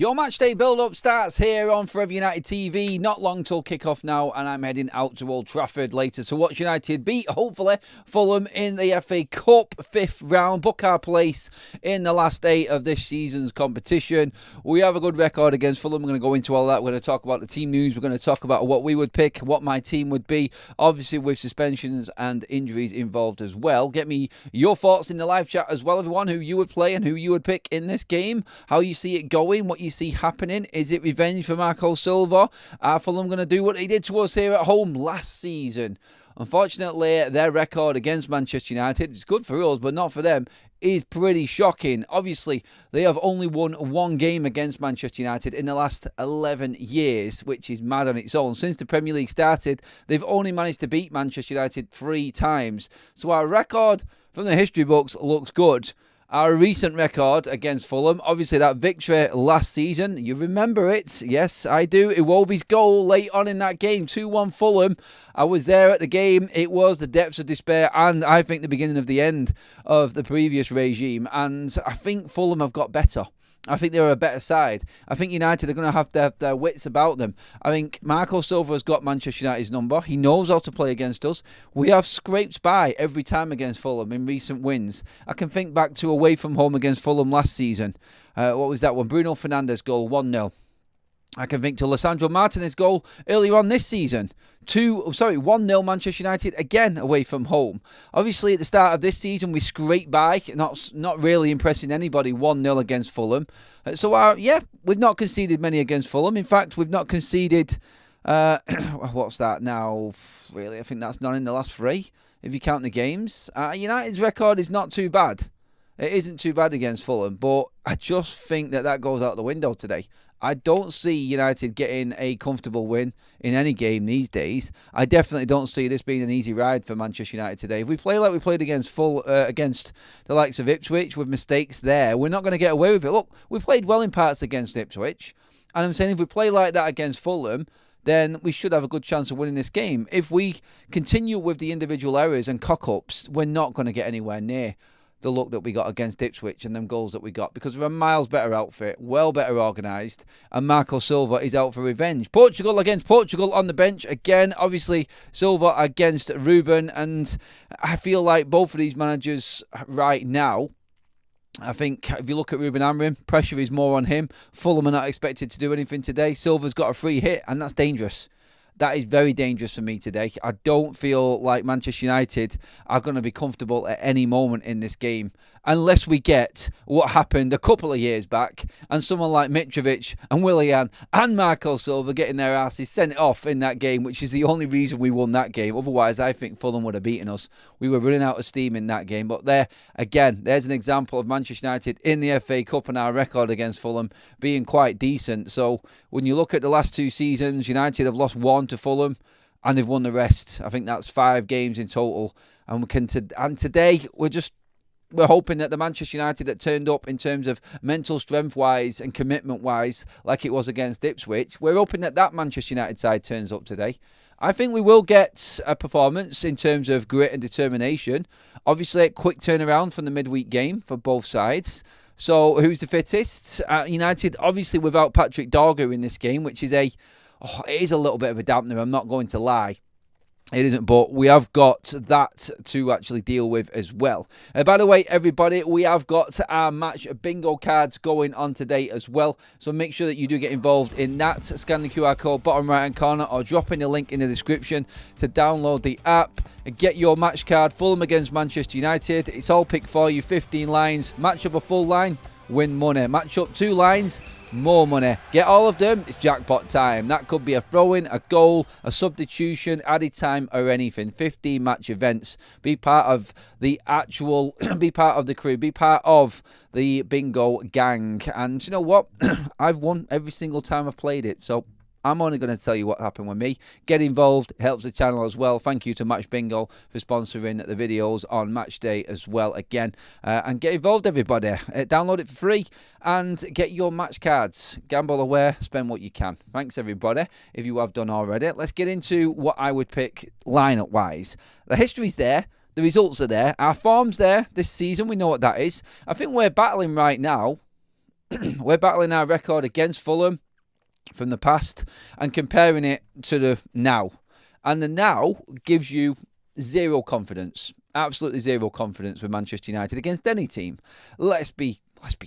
Your matchday build-up starts here on Forever United TV. Not long till kick-off now, and I'm heading out to Old Trafford later to watch United beat, hopefully, Fulham in the FA Cup 5th round. Book our place in the last day of this season's competition. We have a good record against Fulham. We're going to go into all that. We're going to talk about the team news. We're going to talk about what we would pick, what my team would be, obviously with suspensions and injuries involved as well. Get me your thoughts in the live chat as well, everyone, who you would play and who you would pick in this game, how you see it going, what you see happening. Is it revenge for Marco Silva? Are Fulham going to do what they did to us here at home last season? Unfortunately, their record against Manchester United, it's good for us, but not for them, is pretty shocking. Obviously, they have only won one game against Manchester United in the last 11 years, which is mad on its own. Since the Premier League started, they've only managed to beat Manchester United 3 times. So our record from the history books looks good. Our recent record against Fulham, obviously that victory last season, you remember it? Yes, I do. Iwobi's goal late on in that game, 2-1 Fulham. I was there at the game. It was the depths of despair and I think the beginning of the end of the previous regime. And I think Fulham have got better. I think they're a better side. I think United are going to have their wits about them. I think Marco Silva has got Manchester United's number. He knows how to play against us. We have scraped by every time against Fulham in recent wins. I can think back to away from home against Fulham last season. What was that one? Bruno Fernandes goal, 1-0. I can think to Lissandro Martinez goal earlier on this season. 1-0 Manchester United, again away from home. Obviously, at the start of this season, we scraped by, not really impressing anybody, 1-0 against Fulham. We've not conceded many against Fulham. In fact, we've not conceded, what's that now? Really, I think that's none in the last 3, if you count the games. United's record is not too bad. It isn't too bad against Fulham, but I just think that goes out the window today. I don't see United getting a comfortable win in any game these days. I definitely don't see this being an easy ride for Manchester United today. If we play like we played against against the likes of Ipswich with mistakes there, we're not going to get away with it. Look, we played well in parts against Ipswich, and I'm saying if we play like that against Fulham, then we should have a good chance of winning this game. If we continue with the individual errors and cock-ups, we're not going to get anywhere near the look that we got against Ipswich and them goals that we got, because we're a miles better outfit, well better organised, and Marco Silva is out for revenge. Portugal against Portugal on the bench again. Obviously, Silva against Ruben, and I feel like both of these managers right now, I think if you look at Ruben Amorim, pressure is more on him. Fulham are not expected to do anything today. Silva's got a free hit, and that's dangerous. That is very dangerous for me today. I don't feel like Manchester United are going to be comfortable at any moment in this game unless we get what happened a couple of years back and someone like Mitrovic and Willian and Marco Silva getting their asses sent off in that game, which is the only reason we won that game. Otherwise, I think Fulham would have beaten us. We were running out of steam in that game. But there, again, there's an example of Manchester United in the FA Cup and our record against Fulham being quite decent. So when you look at the last 2 seasons, United have lost 1 to Fulham and they've won the rest. I think that's 5 games in total. And today we're hoping that the Manchester United that turned up in terms of mental strength-wise and commitment-wise, like it was against Ipswich, we're hoping that Manchester United side turns up today. I think we will get a performance in terms of grit and determination. Obviously, a quick turnaround from the midweek game for both sides. So, who's the fittest? United, obviously, without Patrick Dorgu in this game, which is it is a little bit of a dampener, I'm not going to lie. It isn't, but we have got that to actually deal with as well. By the way, everybody, we have got our match bingo cards going on today as well. So make sure that you do get involved in that. Scan the QR code bottom right hand corner or drop in the link in the description to download the app. Get your match card. Fulham against Manchester United. It's all picked for you. 15 lines. Match up a full line. Win money. Match up 2 lines. More money. Get all of them. It's jackpot time. That could be a throw-in, a goal, a substitution, added time, or anything. 15 match events. Be part of the actual, be part of the crew, be part of the bingo gang. And you know what? I've won every single time I've played it. So I'm only going to tell you what happened with me. Get involved. It helps the channel as well. Thank you to Match Bingo for sponsoring the videos on match day as well again. And get involved, everybody. Download it for free and get your match cards. Gamble aware. Spend what you can. Thanks, everybody, if you have done already. Let's get into what I would pick lineup-wise. The history's there. The results are there. Our form's there this season. We know what that is. I think we're battling right now we're battling our record against Fulham from the past and comparing it to the now. And the now gives you zero confidence. Absolutely zero confidence with Manchester United against any team. Let's be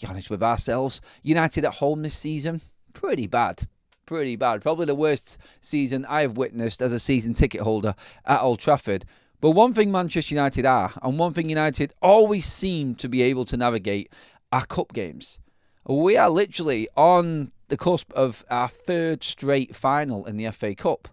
honest with ourselves. United at home this season, pretty bad. Pretty bad. Probably the worst season I have witnessed as a season ticket holder at Old Trafford. But one thing Manchester United are, and one thing United always seem to be able to navigate, are cup games. We are literally on the cusp of our third straight final in the FA Cup,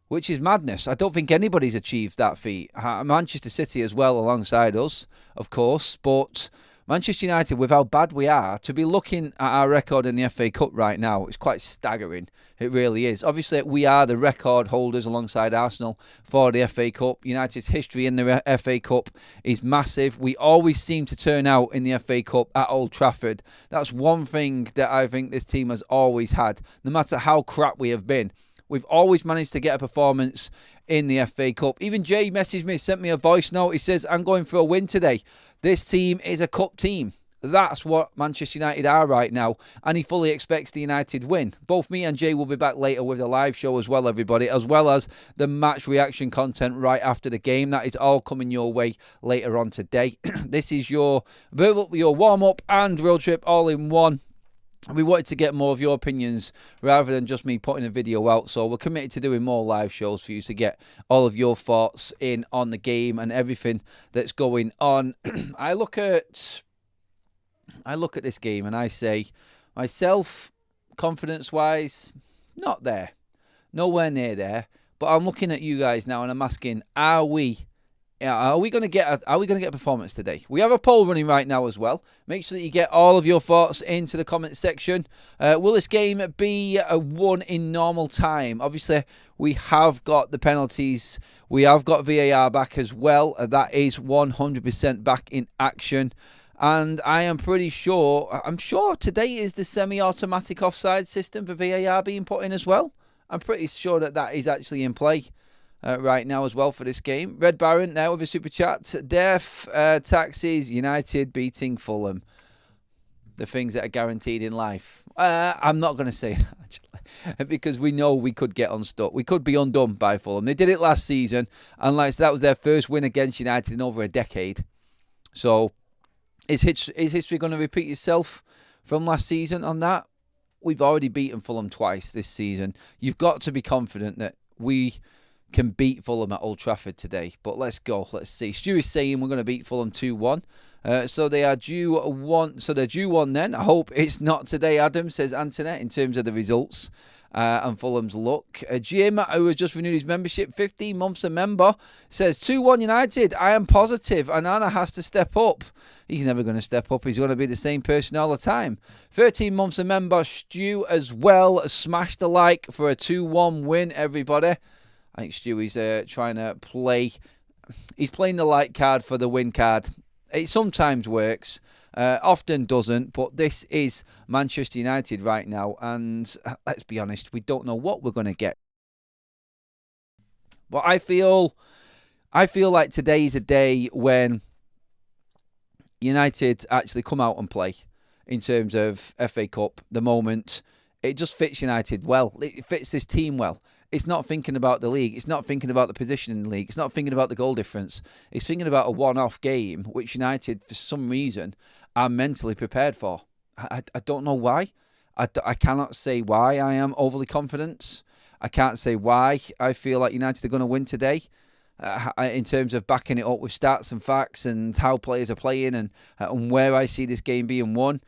which is madness. I don't think anybody's achieved that feat. Manchester City as well alongside us, of course, but Manchester United, with how bad we are, to be looking at our record in the FA Cup right now, it's quite staggering. It really is. Obviously, we are the record holders alongside Arsenal for the FA Cup. United's history in the FA Cup is massive. We always seem to turn out in the FA Cup at Old Trafford. That's one thing that I think this team has always had. No matter how crap we have been, we've always managed to get a performance in the FA Cup. Even Jay messaged me, sent me a voice note. He says, I'm going for a win today. This team is a cup team. That's what Manchester United are right now. And he fully expects the United win. Both me and Jay will be back later with the live show as well, everybody, as well as the match reaction content right after the game. That is all coming your way later on today. This is your warm-up and road trip all in one. We wanted to get more of your opinions rather than just me putting a video out. So we're committed to doing more live shows for you to get all of your thoughts in on the game and everything that's going on. I look at this game and I say, myself, confidence-wise, not there. Nowhere near there. But I'm looking at you guys now and I'm asking, are we going to get a performance today? We have a poll running right now as well. Make sure that you get all of your thoughts into the comment section. Will this game be a won in normal time? Obviously, we have got the penalties. We have got VAR back as well. That is 100% back in action. And I'm sure today is the semi-automatic offside system for VAR being put in as well. I'm pretty sure that is actually in play. Right now as well for this game. Red Baron now with a super chat. Def taxes, United beating Fulham. The things that are guaranteed in life. I'm not going to say that actually, because we know we could get unstuck. We could be undone by Fulham. They did it last season, and that was their first win against United in over a decade. So is history going to repeat itself from last season on that? We've already beaten Fulham twice this season. You've got to be confident that we can beat Fulham at Old Trafford today. But let's go. Let's see. Stu is saying we're going to beat Fulham 2-1. So they are due one. So they're due one then. I hope it's not today, Adam, says Antoinette, in terms of the results and Fulham's luck. Jim, who has just renewed his membership, 15 months a member, says 2-1 United. I am positive. Anana has to step up. He's never going to step up. He's going to be the same person all the time. 13 months a member. Stu as well. Smash the like for a 2-1 win, everybody. I think Stewie's trying to play. He's playing the light card for the win card. It sometimes works, often doesn't. But this is Manchester United right now, and let's be honest, we don't know what we're going to get. But I feel like today is a day when United actually come out and play in terms of FA Cup. The moment it just fits United well. It fits this team well. It's not thinking about the league. It's not thinking about the position in the league. It's not thinking about the goal difference. It's thinking about a one-off game, which United, for some reason, are mentally prepared for. I don't know why. I cannot say why I am overly confident. I can't say why I feel like United are going to win today in terms of backing it up with stats and facts and how players are playing and where I see this game being won.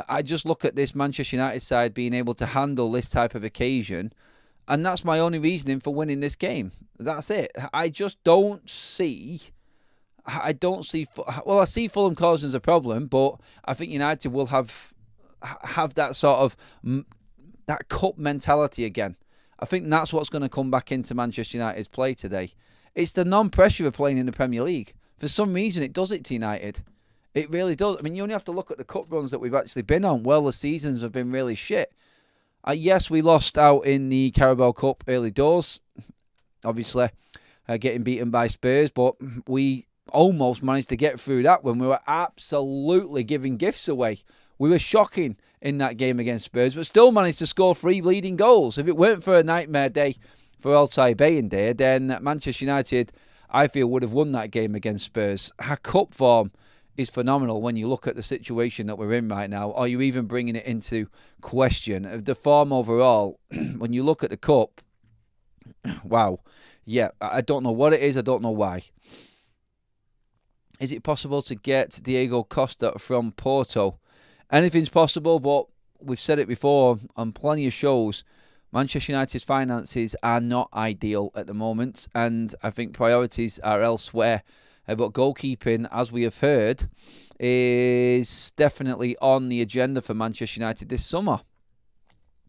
I just look at this Manchester United side being able to handle this type of occasion. And that's my only reasoning for winning this game. That's it. I just don't see... Well, I see Fulham causing a problem, but I think United will have that sort of... that cup mentality again. I think that's what's going to come back into Manchester United's play today. It's the non-pressure of playing in the Premier League. For some reason, it does it to United. It really does. I mean, you only have to look at the cup runs that we've actually been on. Well, the seasons have been really shit. Yes, we lost out in the Carabao Cup early doors, obviously getting beaten by Spurs, but we almost managed to get through that when we were absolutely giving gifts away. We were shocking in that game against Spurs, but still managed to score 3 bleeding goals. If it weren't for a nightmare day for Altay Bayindir, then Manchester United, I feel, would have won that game against Spurs. Our cup form is phenomenal when you look at the situation that we're in right now. Are you even bringing it into question? The form overall, when you look at the cup, wow. Yeah, I don't know what it is. I don't know why. Is it possible to get Diego Costa from Porto? Anything's possible, but we've said it before on plenty of shows. Manchester United's finances are not ideal at the moment, and I think priorities are elsewhere. But goalkeeping, as we have heard, is definitely on the agenda for Manchester United this summer.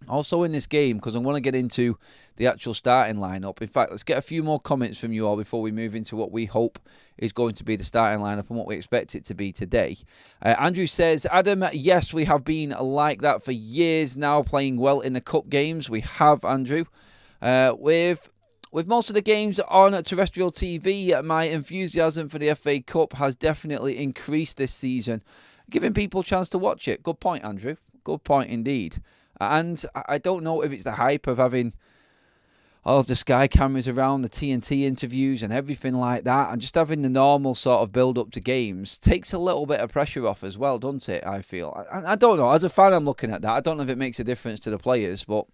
Also in this game, because I want to get into the actual starting lineup. In fact, let's get a few more comments from you all before we move into what we hope is going to be the starting lineup and what we expect it to be today. Andrew says, Adam, yes, we have been like that for years now, playing well in the cup games. We have, Andrew. With most of the games on terrestrial TV, my enthusiasm for the FA Cup has definitely increased this season, giving people a chance to watch it. Good point, Andrew. Good point indeed. And I don't know if it's the hype of having all of the Sky cameras around, the TNT interviews and everything like that, and just having the normal sort of build-up to games takes a little bit of pressure off as well, doesn't it, I feel? I don't know. As a fan, I'm looking at that. I don't know if it makes a difference to the players, but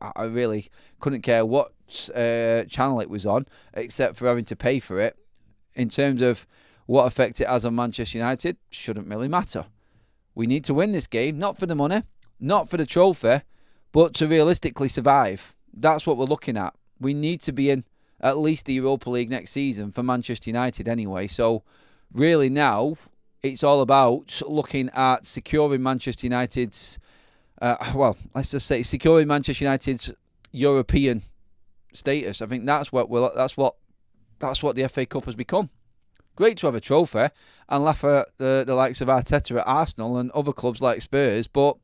I really couldn't care what channel it was on, except for having to pay for it. In terms of what effect it has on Manchester United, shouldn't really matter. We need to win this game, not for the money, not for the trophy, but to realistically survive. That's what we're looking at. We need to be in at least the Europa League next season for Manchester United anyway. So really now it's all about looking at securing Manchester United's, let's just say securing Manchester United's European status. I think that's what the FA Cup has become. Great to have a trophy and laugh at the likes of Arteta at Arsenal and other clubs like Spurs, but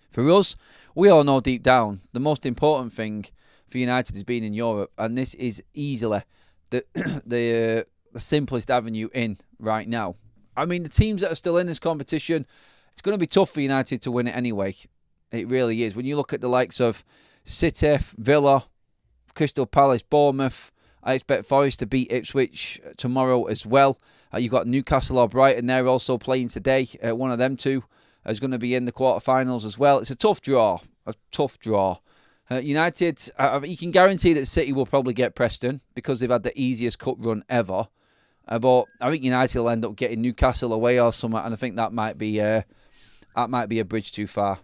for us, we all know deep down the most important thing for United is being in Europe, and this is easily the simplest avenue in right now. I mean, the teams that are still in this competition, it's going to be tough for United to win it anyway. It really is. When you look at the likes of City, Villa, Crystal Palace, Bournemouth, I expect Forest to beat Ipswich tomorrow as well. You've got Newcastle or Brighton. They're also playing today. One of them two is going to be in the quarterfinals as well. It's a tough draw. United, you can guarantee that City will probably get Preston because they've had the easiest cup run ever. But I think United will end up getting Newcastle away or something, and I think that might be a bridge too far.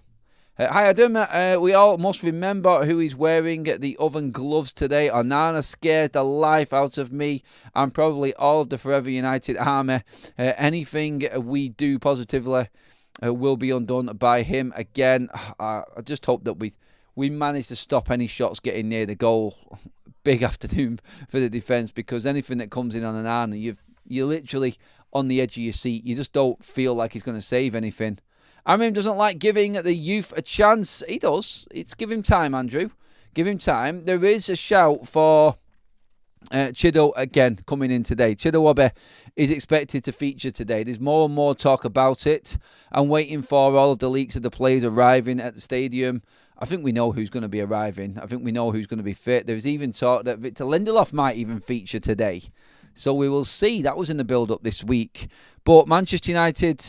Hi Adam, we all must remember who is wearing the oven gloves today. Onana scares the life out of me and probably all of the Forever United army. Anything we do positively will be undone by him again. I just hope that we manage to stop any shots getting near the goal. Big afternoon for the defence, because anything that comes in on an Onana, you're literally on the edge of your seat. You just don't feel like he's going to save anything. Amorim doesn't like giving the youth a chance. He does. It's give him time, Andrew. Give him time. There is a shout for Chido again coming in today. Chido is expected to feature today. There's more and more talk about it. I'm waiting for all of the leaks of the players arriving at the stadium. I think we know who's going to be arriving. I think we know who's going to be fit. There's even talk that Victor Lindelof might even feature today. So we will see. That was in the build-up this week. But Manchester United,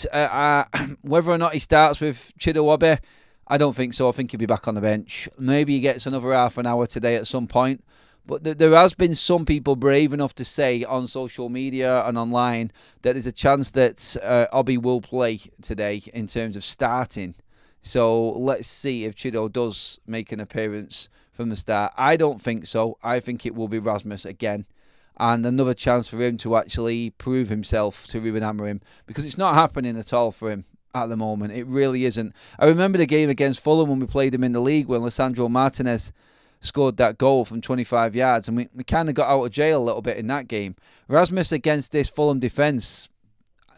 whether or not he starts with Chido, I don't think so. I think he'll be back on the bench. Maybe he gets another half an hour today at some point. But there has been some people brave enough to say on social media and online that there's a chance that Obi will play today in terms of starting. So let's see if Chido does make an appearance from the start. I don't think so. I think it will be Rasmus again. And another chance for him to actually prove himself to Ruben Amorim, because it's not happening at all for him at the moment. It really isn't. I remember the game against Fulham when we played him in the league when Lisandro Martinez scored that goal from 25 yards, and we kind of got out of jail a little bit in that game. Rasmus against this Fulham defence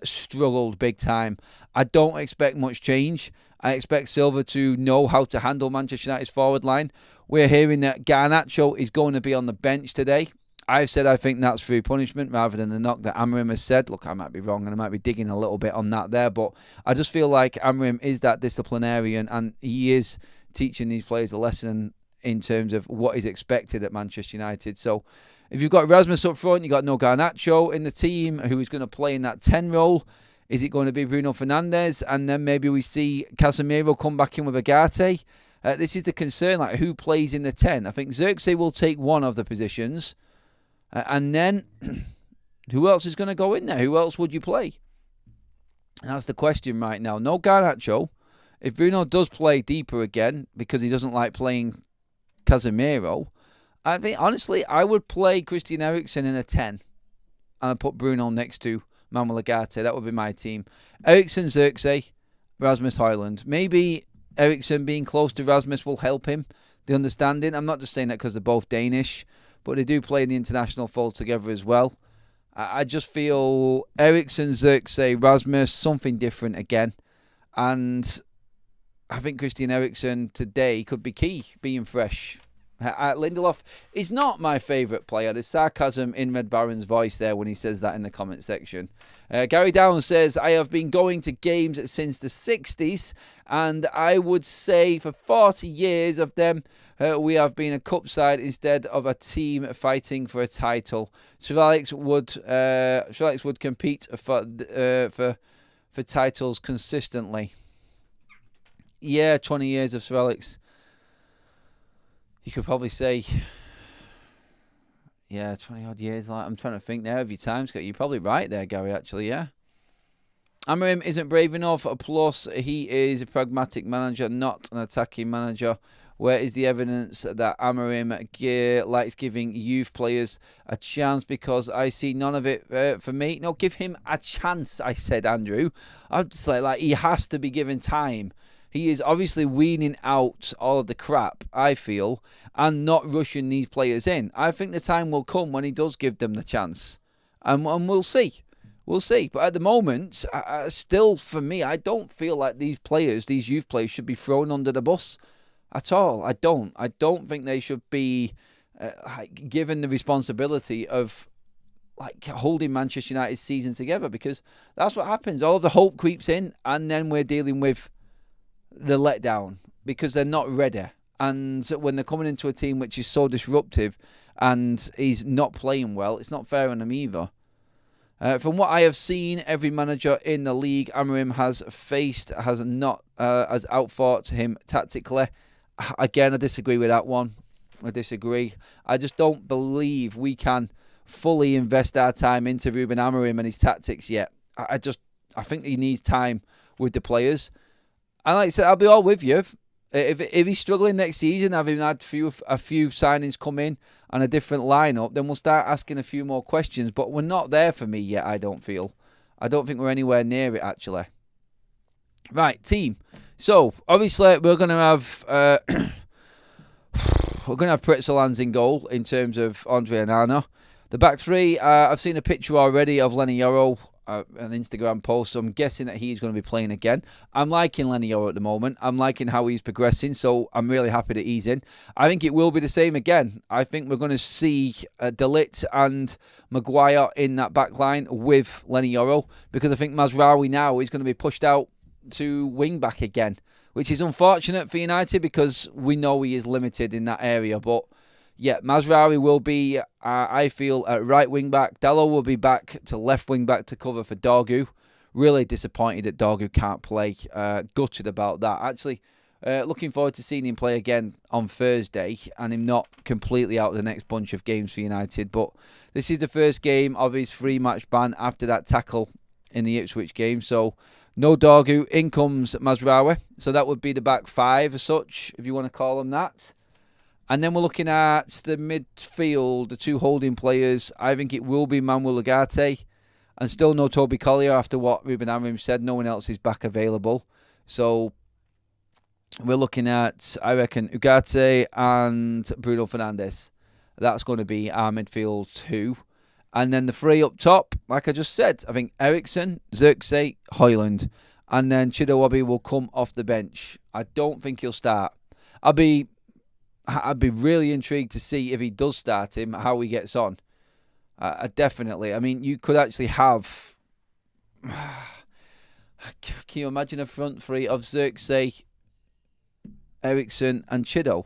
struggled big time. I don't expect much change. I expect Silva to know how to handle Manchester United's forward line. We're hearing that Garnacho is going to be on the bench today. I've said I think that's through punishment rather than the knock that Amorim has said. Look, I might be wrong and I might be digging a little bit on that there, but I just feel like Amorim is that disciplinarian and he is teaching these players a lesson in terms of what is expected at Manchester United. So if you've got Rasmus up front, you've got no Garnacho in the team who is going to play in that 10 role. Is it going to be Bruno Fernandes? And then maybe we see Casemiro come back in with Agate. This is the concern, like who plays in the 10. I think Xerxes will take one of the positions. And then, who else is going to go in there? Who else would you play? That's the question right now. No Garnacho. If Bruno does play deeper again, because he doesn't like playing Casemiro, I think, honestly, I would play Christian Eriksen in a 10. And I'd put Bruno next to Manuel Agate. That would be my team. Eriksen, Xerxes, Rasmus Højlund. Maybe Eriksen being close to Rasmus will help him. The understanding. I'm not just saying that because they're both Danish, but they do play in the international fold together as well. I just feel Eriksen, Xerxes, Rasmus, something different again. And I think Christian Eriksen today could be key, being fresh. Lindelof is not my favourite player. There's sarcasm in Red Baron's voice there when he says that in the comment section. Gary Downs says, I have been going to games since the 60s, and I would say for 40 years of them, we have been a cup side instead of a team fighting for a title. Sir Alex would compete for titles consistently. Yeah, 20 years of Sir Alex. You could probably say, yeah, 20 odd years. Like, I'm trying to think there of your time, Scott. You're probably right there, Gary, actually, yeah. Amorim isn't brave enough. Plus, he is a pragmatic manager, not an attacking manager. Where is the evidence that Amorim likes giving youth players a chance? Because I see none of it for me. No, give him a chance, I said, Andrew. I'd just like he has to be given time. He is obviously weaning out all of the crap, I feel, and not rushing these players in. I think the time will come when he does give them the chance. And we'll see. We'll see. But at the moment, still, for me, I don't feel like these players, these youth players, should be thrown under the bus at all. I don't. I don't think they should be given the responsibility of holding Manchester United's season together, because that's what happens. All of the hope creeps in, and then we're dealing with the letdown because they're not ready. And when they're coming into a team which is so disruptive and he's not playing well, it's not fair on them either. From what I have seen, every manager in the league Amorim has faced has outfought him tactically. Again, I disagree with that one. I disagree. I just don't believe we can fully invest our time into Ruben Amorim and his tactics yet. I think he needs time with the players. And like I said, I'll be all with you. If he's struggling next season, having had a few signings come in and a different lineup, then we'll start asking a few more questions. But we're not there for me yet, I don't feel. I don't think we're anywhere near it, actually. Right, team. So, obviously, we're going to have Pretzelans in goal in terms of Andre and Anna. The back three, I've seen a picture already of Lenny Yoro, an Instagram post, so I'm guessing that he's going to be playing again. I'm liking Lenny Yoro at the moment. I'm liking how he's progressing, so I'm really happy that he's in. I think it will be the same again. I think we're going to see De Ligt and Maguire in that back line with Lenny Yoro, because I think Mazraoui now is going to be pushed out to wing back again, which is unfortunate for United because we know he is limited in that area. But yeah, Mazraoui will be, I feel, at right wing back. Dalot will be back to left wing back to cover for Dorgu. Really disappointed that Dorgu can't play. Gutted about that. Actually, looking forward to seeing him play again on Thursday and him not completely out of the next bunch of games for United. But this is the first game of his 3-match ban after that tackle in the Ipswich game. So no Dorgu. In comes Mazraoui. So that would be the back five as such, if you want to call them that. And then we're looking at the midfield, the two holding players. I think it will be Manuel Ugarte. And still no Toby Collier after what Ruben Amorim said. No one else is back available. So we're looking at, I reckon, Ugarte and Bruno Fernandes. That's going to be our midfield too. And then the three up top, like I just said, I think Eriksen, Xerxes, Højlund. And then Chidowabi will come off the bench. I don't think he'll start. I'd be really intrigued to see if he does start him, how he gets on. Definitely. I mean, you could actually have... Can you imagine a front three of Xerxes, Ericsson and Chido?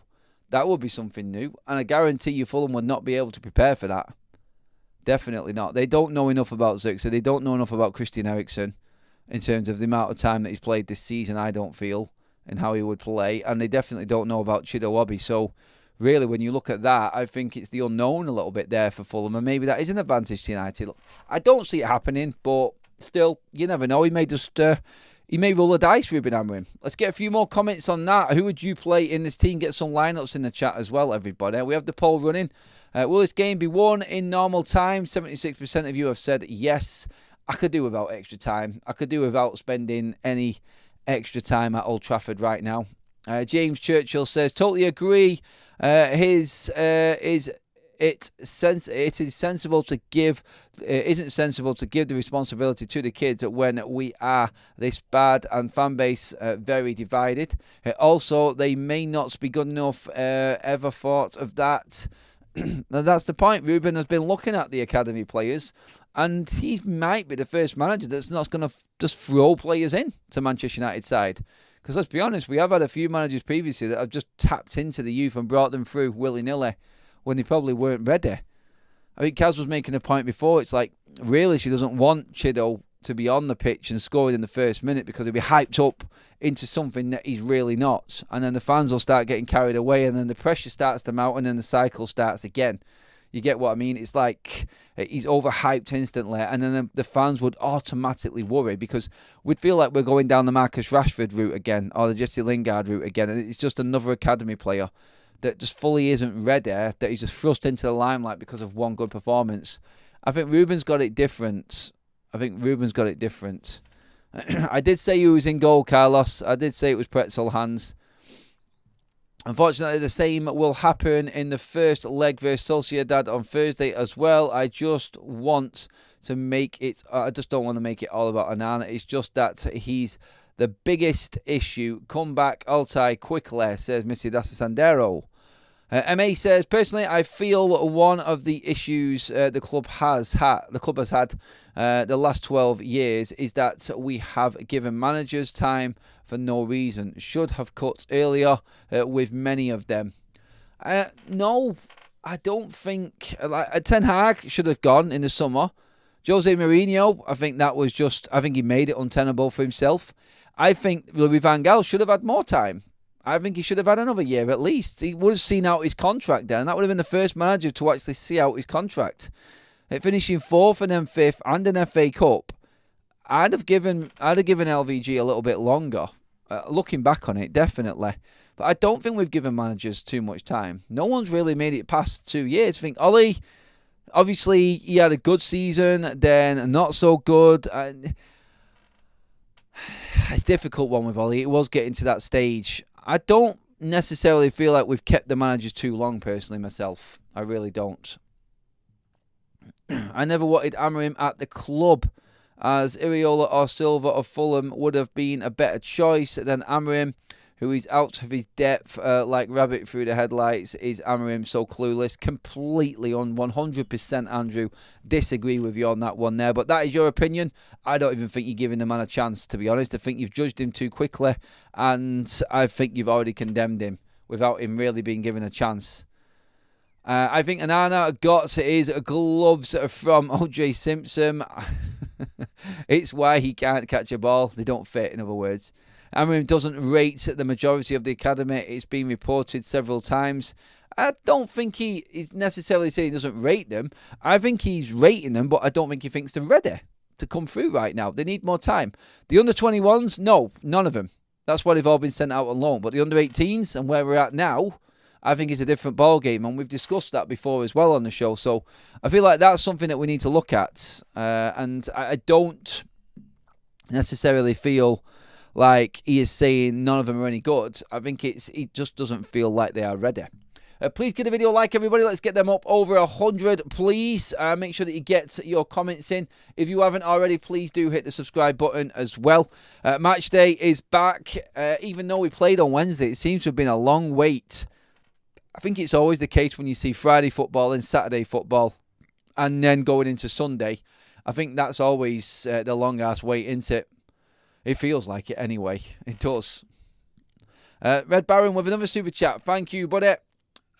That would be something new. And I guarantee you Fulham would not be able to prepare for that. Definitely not. They don't know enough about Xerxes. They don't know enough about Christian Eriksen in terms of the amount of time that he's played this season, I don't feel, and how he would play. And they definitely don't know about Chido Obi. So, really, when you look at that, I think it's the unknown a little bit there for Fulham. And maybe that is an advantage to United. Look, I don't see it happening, but still, you never know. He may just... He may roll the dice, Ruben Amorim. Let's get a few more comments on that. Who would you play in this team? Get some lineups in the chat as well, everybody. We have the poll running. Will this game be won in normal time? 76% of you have said yes. I could do without extra time. I could do without spending any extra time at Old Trafford right now. James Churchill says, totally agree. It is sensible to give. Isn't sensible to give the responsibility to the kids when we are this bad and fan base very divided. Also, they may not be good enough. Ever thought of that? Now, that's the point. Ruben has been looking at the academy players, and he might be the first manager that's not going to just throw players in to Manchester United side. Because let's be honest, we have had a few managers previously that have just tapped into the youth and brought them through willy-nilly when they probably weren't ready. I think Kaz was making a point before. It's like, really, she doesn't want Chido to be on the pitch and scoring in the first minute because he'll be hyped up into something that he's really not. And then the fans will start getting carried away, and then the pressure starts to mount, and then the cycle starts again. You get what I mean? It's like he's overhyped instantly, and then the fans would automatically worry because we'd feel like we're going down the Marcus Rashford route again, or the Jesse Lingard route again, and it's just another academy player that just fully isn't ready, that he's just thrust into the limelight because of one good performance. I think Ruben's got it different. I did say he was in goal, Carlos. I did say it was Pretzel hands. Unfortunately, the same will happen in the first leg versus Sociedad on Thursday as well. I just don't want to make it all about Onana. It's just that he's the biggest issue. Come back, Altai, quickly, says Mr Adam Stott. MA says, personally, I feel one of the issues the club has had the last 12 years is that we have given managers time for no reason. Should have cut earlier with many of them. No, I don't think. Ten Hag should have gone in the summer. Jose Mourinho, I think he made it untenable for himself. I think Louis van Gaal should have had more time. I think he should have had another year at least. He would have seen out his contract then, and that would have been the first manager to actually see out his contract. Finishing fourth and then fifth and an FA Cup, I'd have given LVG a little bit longer. Looking back on it, definitely. But I don't think we've given managers too much time. No one's really made it past 2 years. I think Ollie, obviously, he had a good season, then not so good. It's a difficult one with Ollie. It was getting to that stage. I don't necessarily feel like we've kept the managers too long, personally, myself. I really don't. I never wanted Amorim at the club, as Iriola or Silva of Fulham would have been a better choice than Amorim, who is out of his depth like rabbit through the headlights. Is Amorim so clueless? Completely on 100%, Andrew. Disagree with you on that one there, but that is your opinion. I don't even think you're giving the man a chance, to be honest. I think you've judged him too quickly, and I think you've already condemned him without him really being given a chance. I think Onana got his gloves from O.J. Simpson. It's why he can't catch a ball. They don't fit, in other words. Amorim doesn't rate the majority of the academy. It's been reported several times. I don't think he's necessarily saying he doesn't rate them. I think he's rating them, but I don't think he thinks they're ready to come through right now. They need more time. The under-21s, no, none of them. That's why they've all been sent out on loan. But the under-18s and where we're at now, I think it's a different ball game, and we've discussed that before as well on the show. So I feel like that's something that we need to look at. And I don't necessarily feel like he is saying none of them are any good. I think it just doesn't feel like they are ready. Please give the video a like, everybody. Let's get them up over 100, please. Make sure that you get your comments in. If you haven't already, please do hit the subscribe button as well. Match day is back. Even though we played on Wednesday, it seems to have been a long wait. I think it's always the case when you see Friday football and Saturday football. and then going into Sunday, I think that's always the long-ass wait, isn't it? It feels like it anyway. It does. Red Baron with another super chat. Thank you, buddy.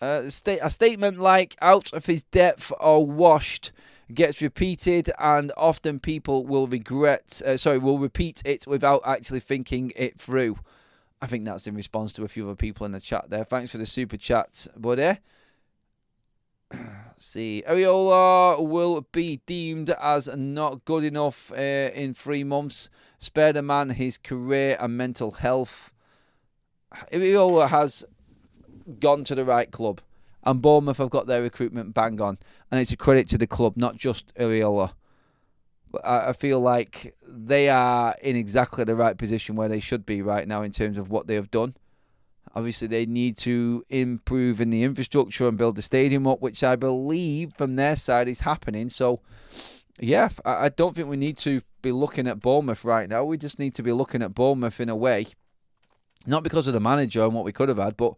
A statement like out of his depth or washed gets repeated, and often people will will repeat it without actually thinking it through. I think that's in response to a few other people in the chat there. Thanks for the super chats, buddy. See, Areola will be deemed as not good enough in 3 months. Spare the man his career and mental health. Areola has gone to the right club, and Bournemouth have got their recruitment bang on, and it's a credit to the club, not just Areola. But I feel like they are in exactly the right position where they should be right now in terms of what they have done. Obviously, they need to improve in the infrastructure and build the stadium up, which I believe from their side is happening. So, yeah, I don't think we need to be looking at Bournemouth right now. We just need to be looking at Bournemouth in a way, not because of the manager and what we could have had, but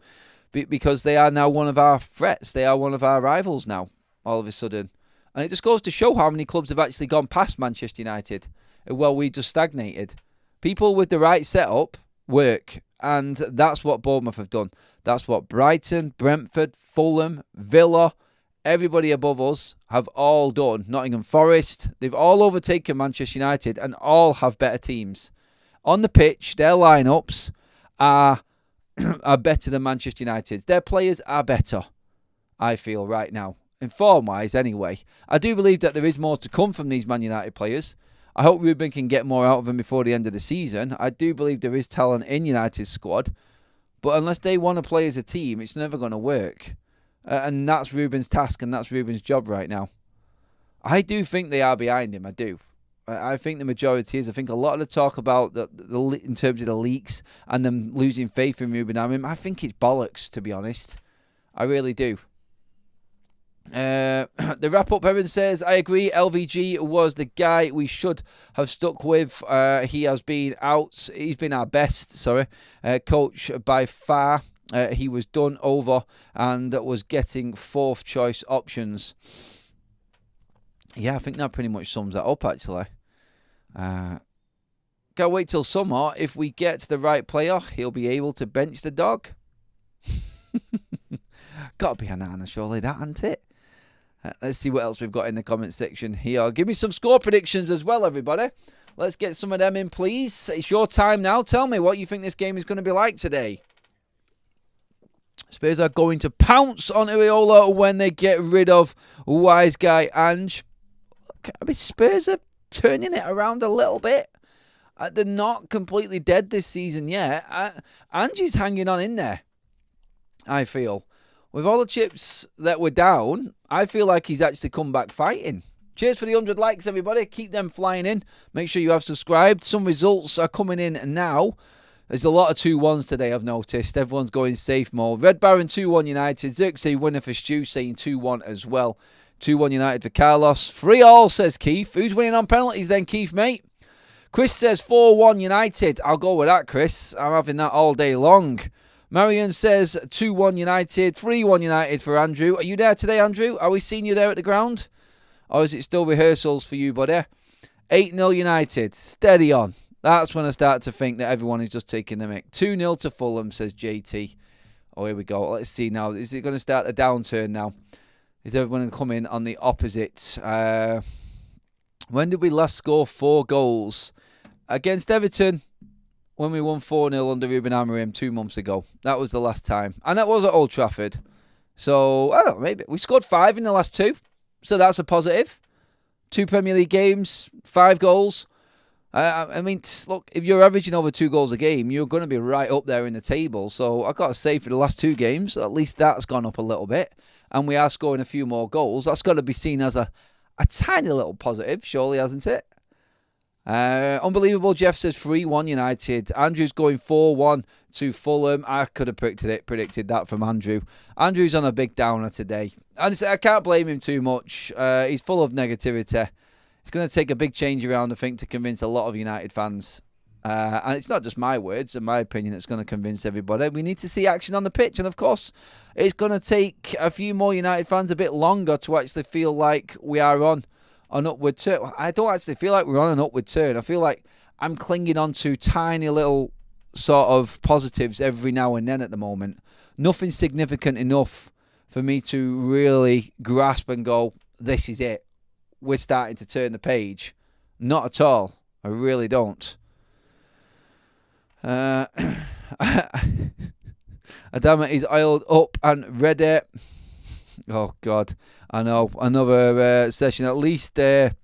because they are now one of our threats. They are one of our rivals now, all of a sudden. And it just goes to show how many clubs have actually gone past Manchester United. Well, we just stagnated. People with the right setup work. And that's what Bournemouth have done. That's what Brighton, Brentford, Fulham, Villa, everybody above us have all done. Nottingham Forest, they've all overtaken Manchester United and all have better teams. On the pitch, their lineups are better than Manchester United's. Their players are better, I feel, right now. In form-wise, anyway. I do believe that there is more to come from these Man United players. I hope Ruben can get more out of them before the end of the season. I do believe there is talent in United's squad. But unless they want to play as a team, it's never going to work. And that's Ruben's task and that's Ruben's job right now. I do think they are behind him. I do. I think the majority is. I think a lot of the talk about in terms of the leaks and them losing faith in Ruben Amorim, I think it's bollocks, to be honest. I really do. The wrap-up, Evan says, I agree, LVG was the guy we should have stuck with. He has been out. He's been our best, coach by far. He was done over and was getting 4th choice options. Yeah, I think that pretty much sums that up, actually. Can't wait till summer. If we get the right player, he'll be able to bench the dog. Gotta be a nana, surely, that, ain't it? Let's see what else we've got in the comment section here. Give me some score predictions as well, everybody. Let's get some of them in, please. It's your time now. Tell me what you think this game is going to be like today. Spurs are going to pounce on Areola when they get rid of wise guy Ange. I mean, Spurs are turning it around a little bit. They're not completely dead this season yet. Ange is hanging on in there, I feel. With all the chips that were down, I feel like he's actually come back fighting. Cheers for the 100 likes, everybody. Keep them flying in. Make sure you have subscribed. Some results are coming in now. There's a lot of 2-1s today, I've noticed. Everyone's going safe mode. Red Baron 2-1 United. Xerxes winner for Stu saying 2-1 as well. 2-1 United for Carlos. 3-all, says Keith. Who's winning on penalties then, Keith, mate? Chris says 4-1 United. I'll go with that, Chris. I'm having that all day long. Marion says 2-1 United, 3-1 United for Andrew. Are you there today, Andrew? Are we seeing you there at the ground? Or is it still rehearsals for you, buddy? 8-0 United. Steady on. That's when I start to think that everyone is just taking the mick. 2-0 to Fulham, says JT. Oh, here we go. Let's see now. Is it going to start a downturn now? Is everyone going to come in on the opposite? When did we last score 4 goals? Against Everton. When we won 4-0 under Ruben Amorim 2 months ago. That was the last time. And that was at Old Trafford. So, I don't know, maybe. We scored 5 in the last 2. So that's a positive. 2 Premier League games, 5 goals. I mean, look, if you're averaging over 2 goals a game, you're going to be right up there in the table. So I've got to say, for the last 2 games, at least that's gone up a little bit. And we are scoring a few more goals. That's got to be seen as a tiny little positive, surely, hasn't it? Unbelievable, Jeff says 3-1 United. Andrew's going 4-1 to Fulham. I could have predicted that from Andrew. Andrew's on a big downer today. And I can't blame him too much. He's full of negativity. It's going to take a big change around, I think, to convince a lot of United fans. And it's not just my words and my opinion that's going to convince everybody. We need to see action on the pitch. And, of course, it's going to take a few more United fans a bit longer to actually feel like we are on an upward turn. I don't actually feel like we're on an upward turn. I feel like I'm clinging on to tiny little sort of positives every now and then at the moment. Nothing significant enough for me to really grasp and go, this is it. We're starting to turn the page. Not at all. I really don't. Adama is oiled up and ready. Oh God, I know, another session. At least Lissandro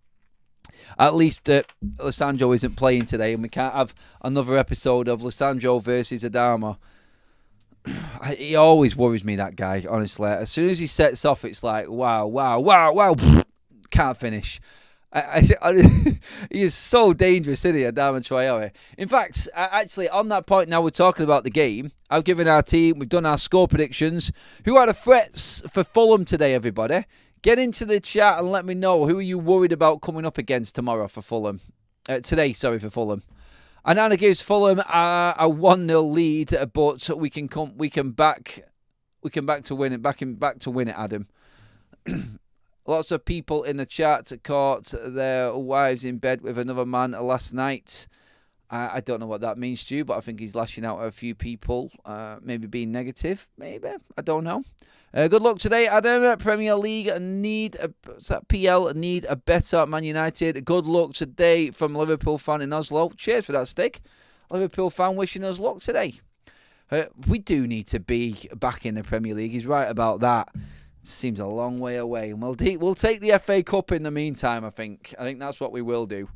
isn't playing today, and we can't have another episode of Lissandro versus Adama. He always worries me, that guy, honestly. As soon as he sets off, it's like, wow, can't finish. He is so dangerous, isn't he, Adama Traore? In fact, actually, on that point, now we're talking about the game, I've given our team, we've done our score predictions. Who are the threats for Fulham today, everybody? Get into the chat and let me know, who are you worried about coming up against tomorrow for Fulham? Today, for Fulham. Anana gives Fulham a 1-0 lead, but we can back to win it, Adam. Lots of people in the chat caught their wives in bed with another man last night. I don't know what that means, Stu, but I think he's lashing out at a few people, maybe being negative, maybe. I don't know. Good luck today, Adam. Premier League PL need a better Man United. Good luck today from Liverpool fan in Oslo. Cheers for that, Stick. Liverpool fan wishing us luck today. We do need to be back in the Premier League. He's right about that. Seems a long way away. And we'll take the FA Cup in the meantime, I think. I think that's what we will do.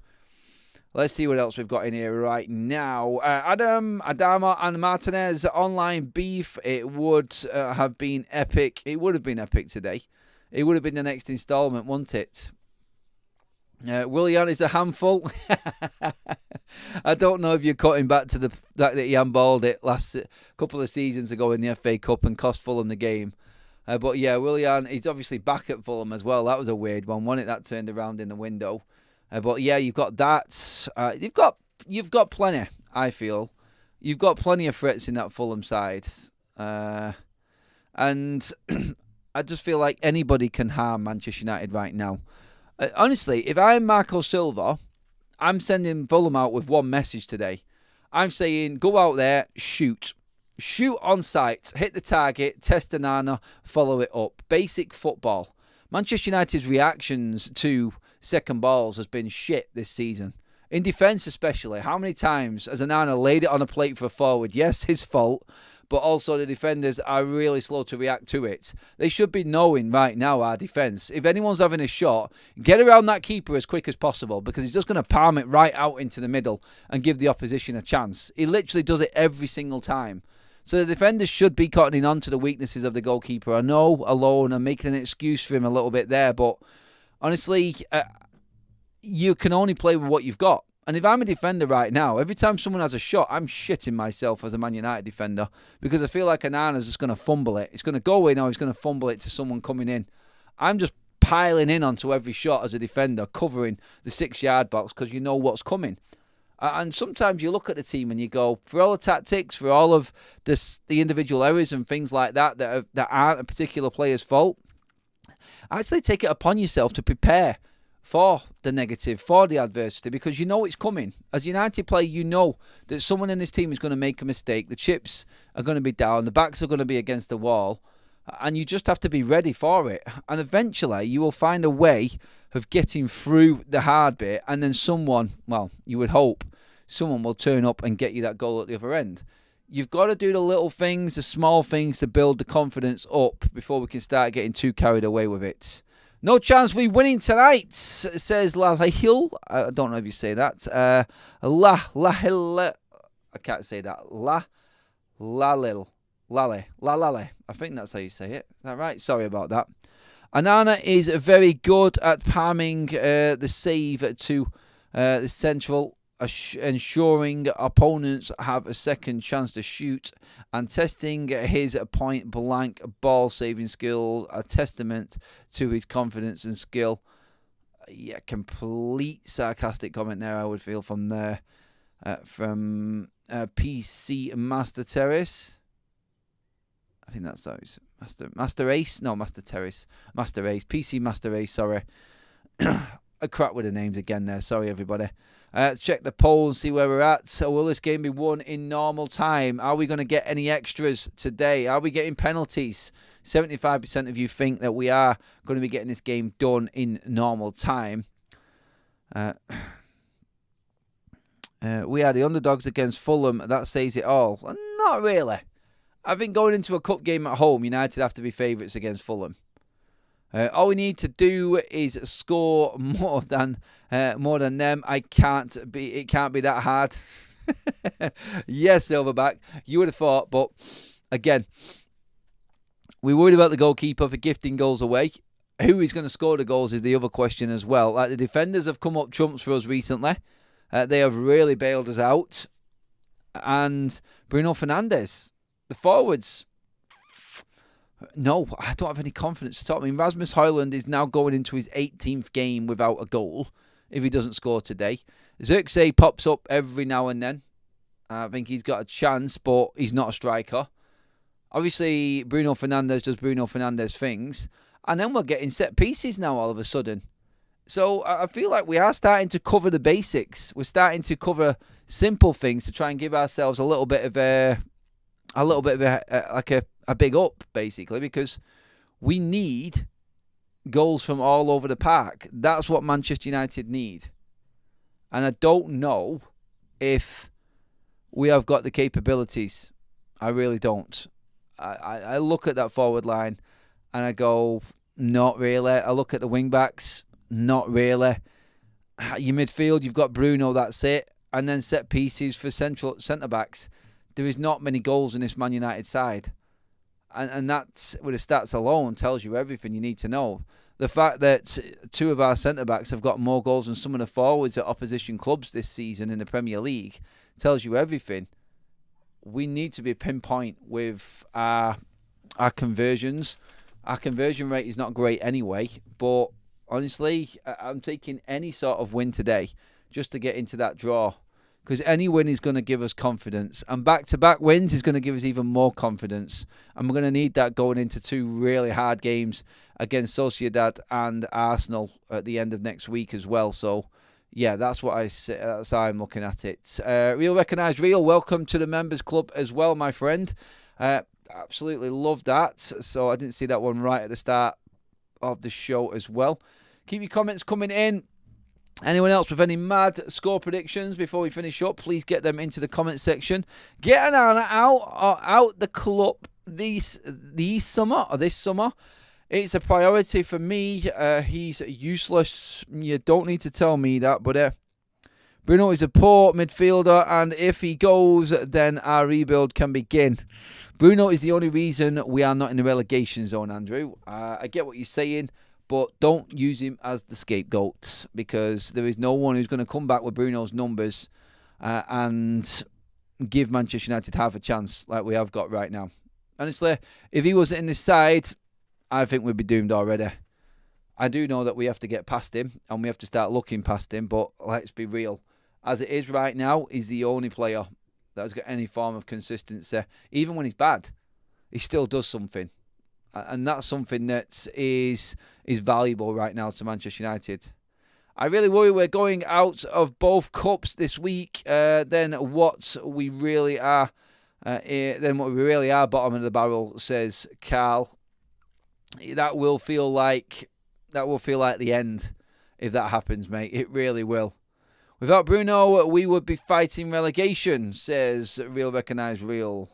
Let's see what else we've got in here right now. Adama and Martinez online beef. It would have been epic. It would have been epic today. It would have been the next instalment, wouldn't it? Willian is a handful. I don't know if you're cutting back to the fact that he handballed it last couple of seasons ago in the FA Cup and cost Fulham the game. But yeah, Willian, he's obviously back at Fulham as well. That was a weird one, wasn't it? That turned around in the window. But yeah, you've got that. You've got plenty, I feel. You've got plenty of threats in that Fulham side. And I just feel like anybody can harm Manchester United right now. Honestly, if I'm Marco Silva, I'm sending Fulham out with one message today. I'm saying, go out there, shoot. Shoot on sight, hit the target, test Onana, follow it up. Basic football. Manchester United's reactions to second balls has been shit this season. In defence especially. How many times has Onana laid it on a plate for a forward? Yes, his fault, but also the defenders are really slow to react to it. They should be knowing right now, our defence, if anyone's having a shot, get around that keeper as quick as possible, because he's just going to palm it right out into the middle and give the opposition a chance. He literally does it every single time. So the defenders should be cottoning on to the weaknesses of the goalkeeper. I know, alone, I'm making an excuse for him a little bit there, but honestly, you can only play with what you've got. And if I'm a defender right now, every time someone has a shot, I'm shitting myself as a Man United defender, because I feel like Onana's just going to fumble it. It's going to go in, or he's going to fumble it to someone coming in. I'm just piling in onto every shot as a defender, covering the 6-yard box, because you know what's coming. And sometimes you look at the team and you go, for all the tactics, for all of the individual errors and things like that aren't a particular player's fault, actually take it upon yourself to prepare for the negative, for the adversity, because you know it's coming. As a United player, you know that someone in this team is going to make a mistake. The chips are going to be down. The backs are going to be against the wall. And you just have to be ready for it. And eventually, you will find a way of getting through the hard bit, and then someone, well, you would hope, someone will turn up and get you that goal at the other end. You've got to do the little things, the small things to build the confidence up before we can start getting too carried away with it. No chance we winning tonight, says Lahil. I don't know if you say that. Lahil. I can't say that. Lalil. Lale. I think that's how you say it. Is that right? Sorry about that. Onana is very good at palming the save to the central, ensuring opponents have a second chance to shoot, and testing his point-blank ball-saving skills, a testament to his confidence and skill. Yeah, complete sarcastic comment there, I would feel, from there. from PC Master Terrace. I think that's those. Master Ace? No, Master Terrace. Master Ace. PC Master Ace, sorry. A crap with the names again there. Sorry, everybody. Check the poll and see where we're at. So will this game be won in normal time? Are we going to get any extras today? Are we getting penalties? 75% of you think that we are going to be getting this game done in normal time. We are the underdogs against Fulham. That says it all. Not really. I think going into a cup game at home, United have to be favourites against Fulham. All we need to do is score more than them. It can't be that hard. Yes, Silverback, you would have thought, but again, we're worried about the goalkeeper for gifting goals away. Who is going to score the goals is the other question as well. Like, the defenders have come up trumps for us recently. They have really bailed us out. And Bruno Fernandes, the forwards, no, I don't have any confidence at all. I mean, Rasmus Højlund is now going into his 18th game without a goal if he doesn't score today. Xerxes pops up every now and then. I think he's got a chance, but he's not a striker. Obviously, Bruno Fernandes does Bruno Fernandes things. And then we're getting set pieces now all of a sudden. So I feel like we are starting to cover the basics. We're starting to cover simple things to try and give ourselves a little bit of a big up, basically, because we need goals from all over the park. That's what Manchester United need. And I don't know if we have got the capabilities. I really don't. I look at that forward line and I go, not really. I look at the wing backs, not really. Your midfield, you've got Bruno, that's it. And then set pieces for centre backs. There is not many goals in this Man United side. And that's, with the stats alone, tells you everything you need to know. The fact that two of our centre-backs have got more goals than some of the forwards at opposition clubs this season in the Premier League tells you everything. We need to be pinpoint with our conversions. Our conversion rate is not great anyway, but honestly, I'm taking any sort of win today just to get into that draw. Because any win is going to give us confidence. And back-to-back wins is going to give us even more confidence. And we're going to need that going into two really hard games against Sociedad and Arsenal at the end of next week as well. So, yeah, that's how I'm looking at it. Real Recognised Real, welcome to the Members Club as well, my friend. Absolutely love that. So I didn't see that one right at the start of the show as well. Keep your comments coming in. Anyone else with any mad score predictions before we finish up, please get them into the comment section. Get an out the club this summer. It's a priority for me. He's useless. You don't need to tell me that, but Bruno is a poor midfielder, and if he goes, then our rebuild can begin. Bruno is the only reason we are not in the relegation zone, Andrew. I get what you're saying. But don't use him as the scapegoat, because there is no one who's going to come back with Bruno's numbers and give Manchester United half a chance like we have got right now. Honestly, if he wasn't in this side, I think we'd be doomed already. I do know that we have to get past him and we have to start looking past him, but let's be real. As it is right now, he's the only player that has got any form of consistency. Even when he's bad, he still does something. And that's something that is valuable right now to Manchester United. I really worry we're going out of both cups this week. Then what we really are, bottom of the barrel, says Carl. That will feel like the end if that happens, mate. It really will. Without Bruno, we would be fighting relegation, says Real Recognised Real.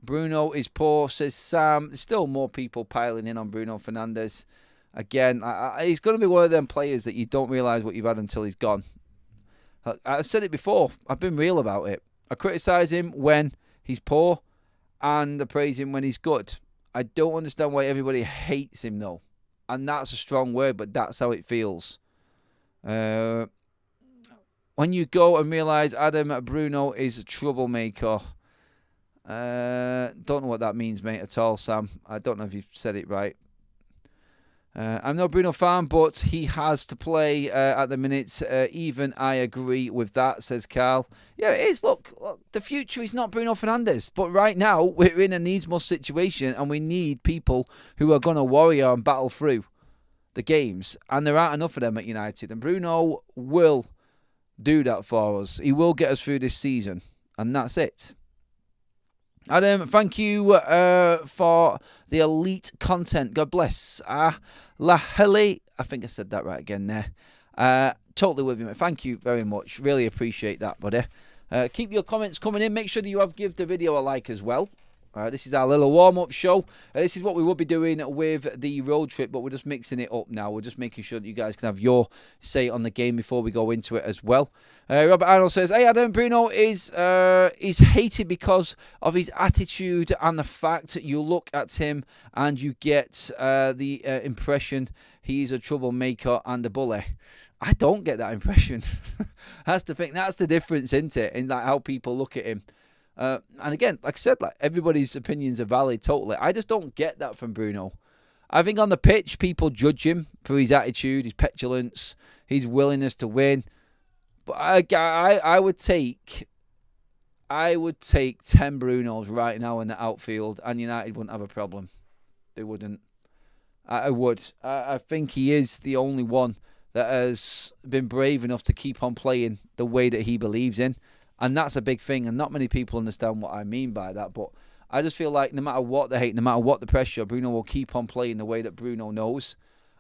Bruno is poor, says Sam. There's still more people piling in on Bruno Fernandes. Again, he's going to be one of them players that you don't realise what you've had until he's gone. I've said it before. I've been real about it. I criticise him when he's poor and I praise him when he's good. I don't understand why everybody hates him, though. And that's a strong word, but that's how it feels. When you go and realise Adam Bruno is a troublemaker... don't know what that means, mate, at all, Sam. I don't know if you've said it right. I'm no Bruno fan, but he has to play at the minute. Even I agree with that, says Carl. Yeah, it is. Look, the future is not Bruno Fernandes. But right now, we're in a needs-must situation, and we need people who are going to warrior and battle through the games. And there aren't enough of them at United. And Bruno will do that for us. He will get us through this season. And that's it. Adam, thank you for the elite content. God bless. Laheli, I think I said that right again there. Totally with you, mate. Thank you very much. Really appreciate that, buddy. Keep your comments coming in. Make sure that you have give the video a like as well. This is our little warm-up show. This is what we will be doing with the road trip, but we're just mixing it up now. We're just making sure that you guys can have your say on the game before we go into it as well. Robert Arnold says, hey, Adam, Bruno is hated because of his attitude and the fact that you look at him and you get the impression he's a troublemaker and a bully. I don't get that impression. That's the thing. That's the difference, isn't it, in like how people look at him. And again, like I said, like everybody's opinions are valid totally. I just don't get that from Bruno. I think on the pitch, people judge him for his attitude, his petulance, his willingness to win. But I would take 10 Brunos right now in the outfield, and United wouldn't have a problem. They wouldn't. I would. I think he is the only one that has been brave enough to keep on playing the way that he believes in. And that's a big thing, and not many people understand what I mean by that. But I just feel like no matter what the hate, no matter what the pressure, Bruno will keep on playing the way that Bruno knows.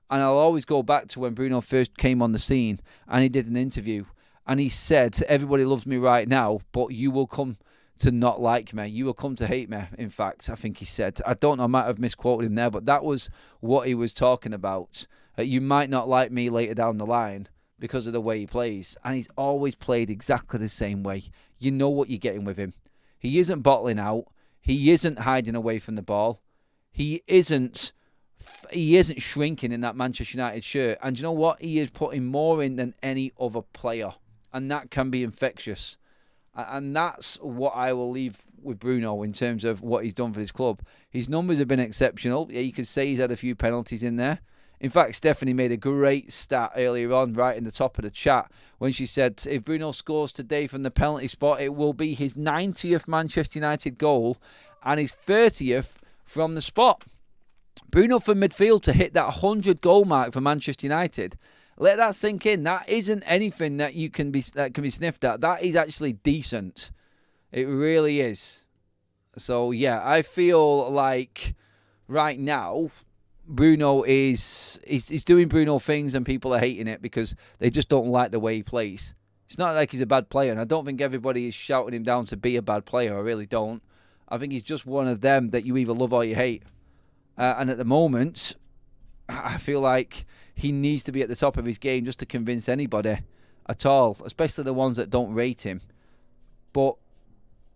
And I'll always go back to when Bruno first came on the scene and he did an interview. And he said, everybody loves me right now, but you will come to not like me. You will come to hate me, in fact, I think he said. I don't know, I might have misquoted him there, but that was what he was talking about. You might not like me later down the line because of the way he plays. And he's always played exactly the same way. You know what you're getting with him. He isn't bottling out. He isn't hiding away from the ball. He isn't shrinking in that Manchester United shirt. And you know what? He is putting more in than any other player. And that can be infectious. And that's what I will leave with Bruno in terms of what he's done for his club. His numbers have been exceptional. Yeah, you could say he's had a few penalties in there. In fact, Stephanie made a great stat earlier on, right in the top of the chat, when she said, if Bruno scores today from the penalty spot, it will be his 90th Manchester United goal and his 30th from the spot. Bruno from midfield to hit that 100-goal mark for Manchester United. Let that sink in. That isn't anything that can be sniffed at. That is actually decent. It really is. So, yeah, I feel like right now Bruno is doing Bruno things and people are hating it because they just don't like the way he plays. It's not like he's a bad player, and I don't think everybody is shouting him down to be a bad player. I really don't. I think he's just one of them that you either love or you hate. And at the moment, I feel like he needs to be at the top of his game just to convince anybody at all, especially the ones that don't rate him. But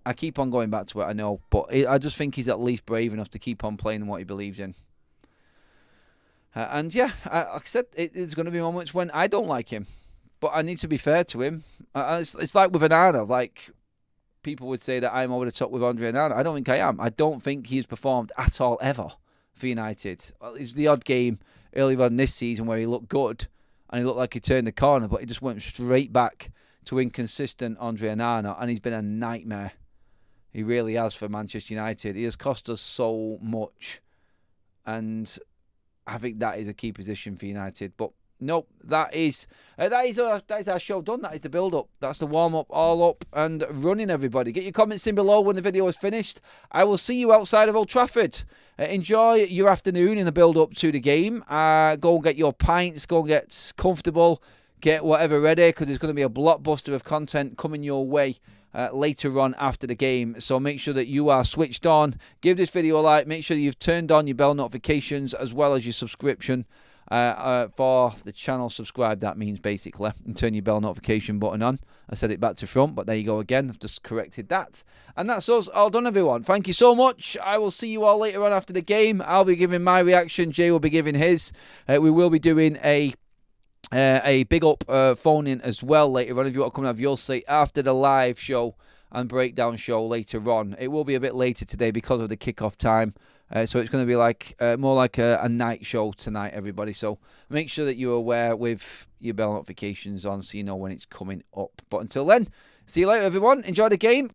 I keep on going back to it, I know. But I just think he's at least brave enough to keep on playing what he believes in. And yeah, like I said, there's going to be moments when I don't like him, but I need to be fair to him. It's like with Onana, like people would say that I'm over the top with Andre Onana. I don't think I am. I don't think he's performed at all ever for United. Well, it was the odd game earlier on this season where he looked good and he looked like he turned the corner, but he just went straight back to inconsistent Andre Onana, and he's been a nightmare. He really has for Manchester United. He has cost us so much, and I think that is a key position for United. But nope, that is our show done. That is the build-up. That's the warm-up, all up and running, everybody. Get your comments in below when the video is finished. I will see you outside of Old Trafford. Enjoy your afternoon in the build-up to the game. Go and get your pints. Go and get comfortable. Get whatever ready, because there's going to be a blockbuster of content coming your way later on after the game. So make sure that you are switched on. Give this video a like. Make sure you've turned on your bell notifications as well as your subscription for the channel. Subscribe, that means basically, and turn your bell notification button on. I said it back to front, but there you go again. I've just corrected that. And that's us all done, everyone. Thank you so much. I will see you all later on after the game. I'll be giving my reaction. Jay will be giving his. We will be doing a big up phone in as well later on. If you want to come and have your say after the live show and breakdown show later on. It will be a bit later today because of the kickoff time. So it's going to be like more like a night show tonight, everybody. So make sure that you're aware with your bell notifications on so you know when it's coming up. But until then, see you later, everyone. Enjoy the game.